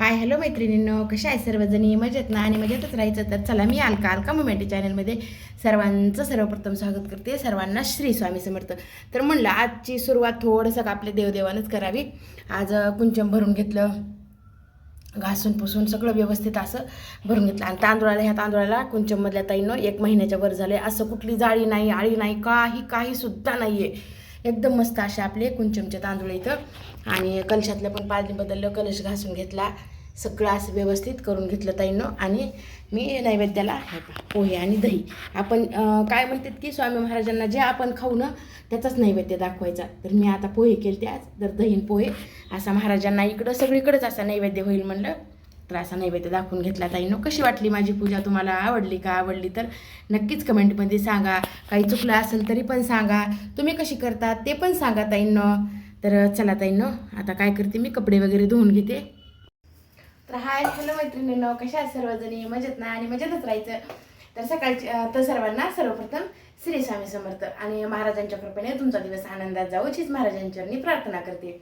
Hi hello मैत्रिणींनो, कशा आहे सर्वजणी? मजेत ना? आणि मजेतच राहायचं तर चला, मी अलका मोमेंटी चॅनलमध्ये सर्वांचं सर्वप्रथम स्वागत करते. सर्वांना श्री स्वामी समर्थ. तर म्हणलं आजची सुरुवात थोडंसं आपल्या देवदेवानंच करावी. आज कुंचम भरून घेतलं, घासून पुसून सगळं व्यवस्थित असं भरून घेतलं. आणि ह्या तांदूळाला कुंचममधल्या ताईनं 1 महिन्याच्या वर झाले. असं कुठली जाळी नाही, आळी नाही, काही सुद्धा नाही आहे. एकदम मस्त असे आपले कुंचमचे तांदूळ इथं. आणि कलशातलं पण पाणी बदललं, कलश घासून घेतला, सगळं असं व्यवस्थित करून घेतलं ताईनं. आणि मी नैवेद्याला पोहे आणि दही, आपण काय म्हणतात की स्वामी महाराजांना जे आपण खाऊ ना त्याचाच नैवेद्य दाखवायचा. तर मी आता पोहे केले आज, तर दहीन पोहे असा महाराजांना इकडं सगळीकडेच असा नैवेद्य होईल म्हणलं. तर असा नैवेद्य दाखवून घेतला ताईनं. कशी वाटली माझी पूजा? तुम्हाला आवडली का? आवडली तर नक्कीच कमेंटमध्ये सांगा. काही चुकलं असेल तरी पण सांगा. तुम्ही कशी करतात ते पण सांगा ताईंनं. तर चला ताईंनं, आता काय करते, मी कपडे वगैरे धुवून घेते. तर हाय हॅलो मैत्रिणींनो, कशा आहेत सर्वजणी? मजेत ना? आणि मजेतच राहायचं. तर तर सर्वांना सर्वप्रथम श्री स्वामी समर्थ. आणि महाराजांच्या कृपेने तुमचा दिवस आनंदात जावं हीच महाराजांच्या प्रार्थना करते.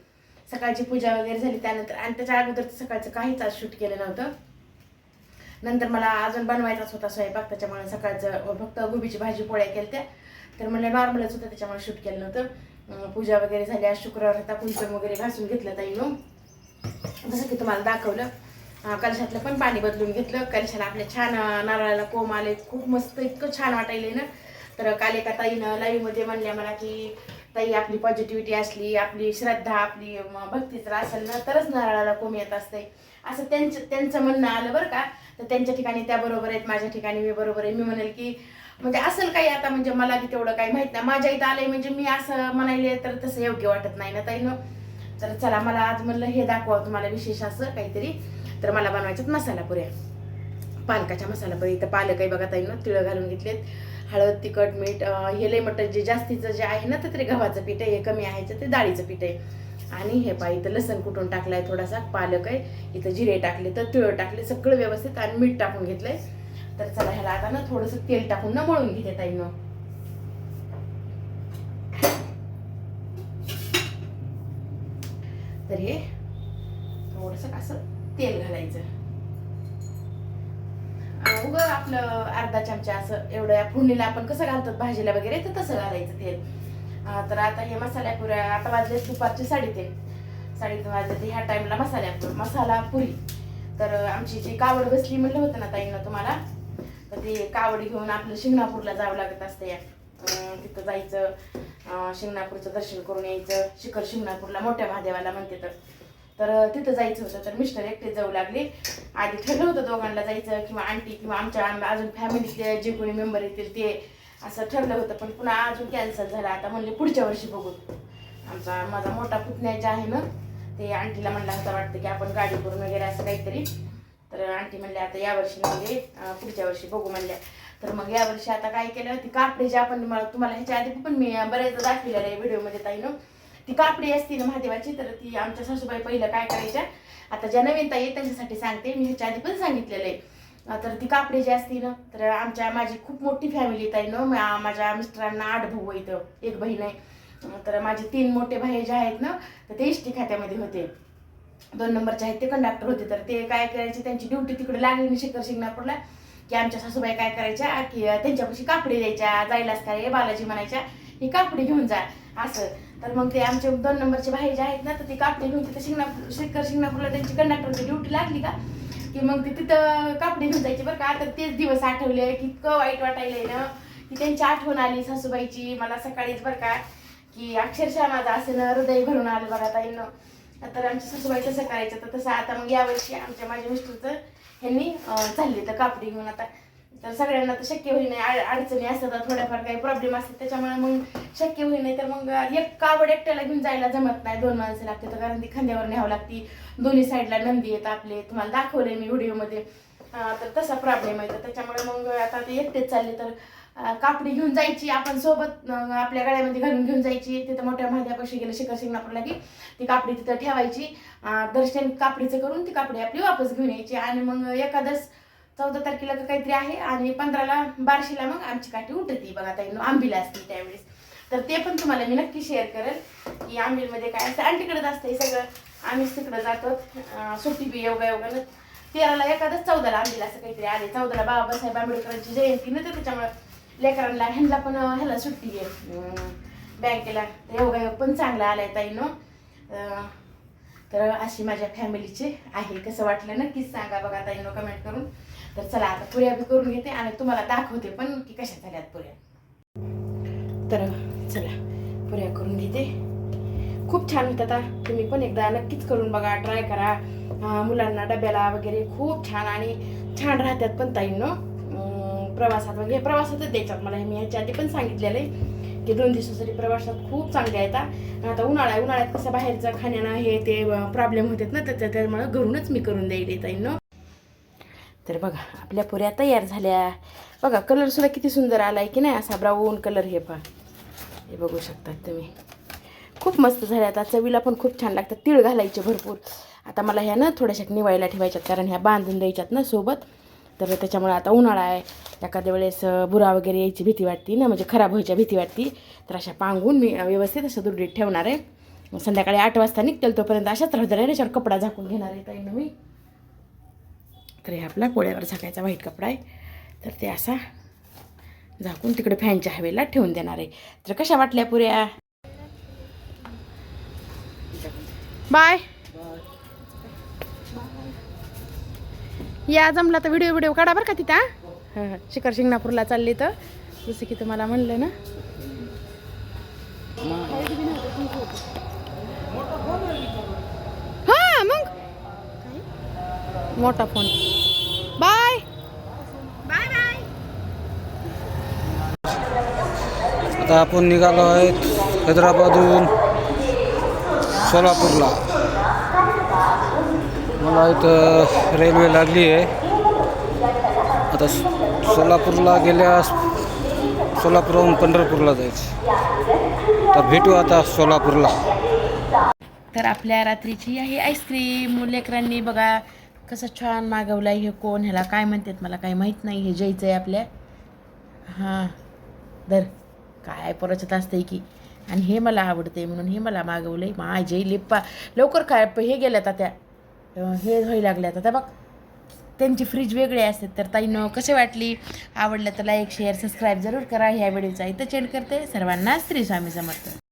सकाळची पूजा वगैरे झाली त्यानंतर, आणि त्याच्या अगोदर सकाळचं काहीच आज शूट केलं नव्हतं. नंतर मला अजून बनवायचाच होता स्वयंपाक, त्याच्यामुळे सकाळचं फक्त गोबीची भाजी पोळ्या केल्या. तर म्हणलं नॉर्मलच होतं, त्याच्यामुळे शूट केलं नव्हतं. पूजा वगैरे झाली. आज शुक्रवार होता. कुंचम वगैरे घासून घेतलं ताईनं, जसं की तुम्हाला दाखवलं. कलशातलं पण पाणी बदलून घेतलं. कलशाला आपल्या छान नारळाला कोंब आले, खूप मस्त, इतकं छान वाटायले ना. तर काल एका ताईनं लाईव्हमध्ये म्हणल्या मला की ताई, आपली पॉझिटिव्हिटी असली, आपली श्रद्धा, आपली भक्ती जर असेल ना तरच नारळाला कोंब येत असते, असं त्यांचं म्हणणं आलं बरं का. तर त्यांच्या ठिकाणी त्या बरोबर आहेत, माझ्या ठिकाणी मी बरोबर आहे. मी म्हणेल की म्हणजे असेल काही, आता म्हणजे मला की तेवढं काही माहित नाही. माझ्या इथं आलंय म्हणजे मी असं म्हणायले तर तसं योग्य वाटत नाही ना ताईनं. तर चला, मला आज म्हणलं हे दाखवा तुम्हाला विशेष असं काहीतरी. तर मला बनवायच्यात मसाला पुऱ्या, पालकाच्या मसाला पुऱ्या. इथं पालक आहे बघा ताईनं, तिळं घालून घेतलेत, हळद, तिखट, मीठ. हे लय मटण जे जास्तीचं जे आहे ना तर ते गव्हाचं पीठ आहे, हे कमी आहे ते डाळीचं पीठ आहे. आणि हे इथं लसण कुटून टाकलाय, थोडासा पालक आहे, इथं जिरे टाकले, तर तिळं टाकले, सगळं व्यवस्थित, आणि मीठ टाकून घेतलंय. तर चला, ह्याला आता ना थोडंसं तेल टाकून ना मळून घेते ताईनं. तर हे थोडंसं असं तेल घालायचं, उगं आपलं अर्धा चमचा असं, एवढ्या फोडणीला आपण कसं घालतात भाजीला वगैरे, तर तसं घालायचं तेल. तर आता हे मसाल्या पुऱ्या, आता वाजले दुपारचे 3:30 वाजले. ह्या टाइमला मसाला पुरी. तर आमची जी कावड बसली म्हणलं होतं ना ताईंना तुम्हाला, तर ते कावड घेऊन आपलं शिंगणापूरला जावं लागत असतं. तिथं जायचं, शिंगणापूरचं दर्शन करून यायचं. शिखर शिंगणापूरला मोठ्या महादेवाला म्हणते. तर तिथं जायचं होतं. तर मिस्टर एकटे जाऊ लागले. आधी ठरलं होतं दोघांना जायचं, किंवा आंटी किंवा आमच्या अजून फॅमिलीतले जे कोणी मेंबर येतील ते, असं ठरलं होतं. पण पुन्हा अजून कॅन्सल झालं. आता म्हणले पुढच्या वर्षी बघू. माझा मोठा पुतण्या जे आहे ना, ते आंटीला म्हणला होता वाटतं की आपण गाडी करून वगैरे असं काहीतरी. तर आंटी म्हणले आता यावर्षी म्हणजे पुढच्या वर्षी बघू म्हणल्या. तर मग यावर्षी आता काय केलं, ती कापडी जे आपण तुम्हाला ह्याच्या आधी पण मी बरेचदा दाखविलेलं आहे व्हिडिओमध्ये ताईनं. ती कापडी असती ना महादेवाची, तर ती आमच्या सासूबाई पहिलं काय करायच्या, आता ज्या नवीन ताई त्यांच्यासाठी सांगते, मी ह्याच्या आधी पण सांगितलेलं आहे. तर ती कापडी जी असती ना, तर माझी खूप मोठी फॅमिली ताई ना. माझ्या मिस्टरांना 8 भाऊ इथं, 1 बहीण आहे. तर माझे 3 मोठे भाई जे आहेत ना, तर ते एसटी खात्यामध्ये होते. 2 नंबरचे आहेत ते कंडक्टर होते. तर ते काय करायचे, त्यांची ड्युटी तिकडे लागली शिखर शिंगणापूरला, की आमच्या सासूबाई काय करायच्या की त्यांच्यापाशी कापडी द्यायच्या. जायलाच काय बालाजी म्हणायच्या, ही कापडी घेऊन जा असं. तर मग ते आमचे 2 नंबरचे भाई जे आहेत ना, तर ती कापडी घेऊन तिथं शिखर शिंगणापूरला त्यांची कंडक्टरची ड्युटी लागली का, की मग ती तिथं कापडी घेऊन जायची बरं का. तर तेच दिवस आठवले की इतकं वाईट वाटायलंय ना, की त्यांची आठवण आली सासूबाईची मला सकाळीच बरं का, की अक्षरशः माझं असं ना हृदय भरून आलं बघा ताईंनो. तर आमची सासूबाई तसं करायचं. तर तसं आता मग यावर्षी माझ्या मिस्टरचं ह्यांनी चालली तर कापडी घेऊन. आता तर सगळ्यांना तर शक्य होईल नाही, अडचणी असतात, थोड्याफार काही प्रॉब्लेम असतात, त्याच्यामुळे मग शक्य होईल नाही. तर मग एक कावड एकट्याला घेऊन जायला जमत नाही, 2 माणसं लागते. तर कारण ती खांद्यावर न्यावं लागती. दोन्ही साईडला नंदी येत आपले, तुम्हाला दाखवले मी व्हिडिओमध्ये. तर तसा प्रॉब्लेम आहे. तर त्याच्यामुळे मग आता ते एकटेच चालले. तर कापडी घेऊन जायची आपण सोबत, आपल्या गळ्यामध्ये घालून घेऊन जायची. तिथं मोठ्या महादेवापाशी गेलं शिखर शिंगणापूरला की ती कापडी तिथं ठेवायची. दर्शन कापडीचं करून ती कापडी आपली वापस घेऊन यायची. आणि मग एकादश 14 तारखेला तर काहीतरी आहे, आणि 15ला बार्शीला मग आमची काठी उठती बघा ताई, आंबीला असते त्यावेळेस. तर ते पण तुम्हाला मी नक्की शेअर करेल की आंबीलमध्ये काय असतं. आंटीकडेच असतं हे सगळं, आम्हीच तिकडं जातो. सुट्टी बी योगायोगानं 13ला एखादंच 14ला आंबील असं काहीतरी आले. 14ला बाबासाहेब आंबेडकरांची जयंती ना, तर त्याच्यामुळे लेकरांना ह्यांना पण ह्याला सुट्टी आहे बँकेला. योगायोग पण चांगला आलाय ताईनो. तर अशी माझ्या फॅमिलीची आहे. कसं वाटलं नक्कीच सांगा बघा ताईनो कमेंट करून. तर चला आता पुऱ्या बी करून घेते आणि तुम्हाला दाखवते पण की कशा झाल्यात पुऱ्या. तर चला पुऱ्या करून घेते. खूप छान होतात. तुम्ही पण एकदा नक्कीच करून बघा, ट्राय करा. मुलांना डब्याला वगैरे खूप छान आणि छान राहतात पण ताईंनो. प्रवासात वगैरे प्रवासातच द्यायच्यात मला. मी ह्याच्या आधी पण सांगितलेलं आहे की 2 दिवसासाठी प्रवासात खूप चांगले आहेत. आता उन्हाळ्यात कसं बाहेरचं खाण्यानं हे ते प्रॉब्लेम होतात ना, तर त्यामुळे घरूनच मी करून द्यायला ताईंनो. तर बघा आपल्या पुऱ्या तयार झाल्या. बघा कलरसुद्धा किती सुंदर आला आहे की नाही, असा ब्राऊन कलर. हे पहा, हे बघू शकतात तुम्ही. खूप मस्त झाल्या. आता चवीला पण खूप छान लागतात. तीळ घालायचे भरपूर. आता मला ह्या ना थोड्याशा निवायला ठेवायच्यात, कारण ह्या बांधून द्यायच्यात ना सोबत. तर त्याच्यामुळे आता उन्हाळा आहे, एखाद्या वेळेस बुरा वगैरे यायची भीती वाटते ना, म्हणजे खराब व्हायची भीती वाटते. तर अशा पांगून मी व्यवस्थित असं दुरडीत ठेवणार आहे. संध्याकाळी 8 वाजता निघतील तोपर्यंत अशाच राहू द्या. त्याच्यावर कपडा झाकून घेणार आहे ताईंनो मी. तर हे आपला पोळ्यावर झाकायचा व्हाईट कपडा आहे. तर ते असा झाकून तिकडे फॅनच्या हवेला ठेवून देणार आहे. तर कशा वाटल्या पुऱ्या? बाय. या जमला तर व्हिडिओ काढा बरं का तिथं. शिखर शिंगणापूरला चालली तर जसं की तुम्हाला म्हणलं ना. हा मग मोठा फोन. Bye bye bye. आता आपण निघालो आहेत हैदराबादहून सोलापूरला. मला इथं रेल्वे लागली आहे. आता सोलापूरला गेल्यास सोलापूरहून पंढरपूरला जायचं. तर भेटू आता सोलापूरला. तर आपल्या रात्रीची आहे आईस्क्रीम. लेकरांनी बघा कसं छान मागवलं आहे. हे कोण, ह्याला काय म्हणतात मला काही माहीत नाही. हे जयचं आहे आपल्या. हां दर काय परचत असतंय की. आणि हे मला आवडते म्हणून हे मला मागवलं आहे. माझे लिप्पा लवकर काय हे गेल्यात आता, हे व्हायला लागल्यात आता बघ. त्यांची फ्रीज वेगळी असते. तर ताईनं कसे वाटली, आवडलं तर लाईक शेअर सबस्क्राईब जरूर करा. ह्या व्हिडिओचा इथं एंड करते. सर्वांना श्री स्वामी समर्थ.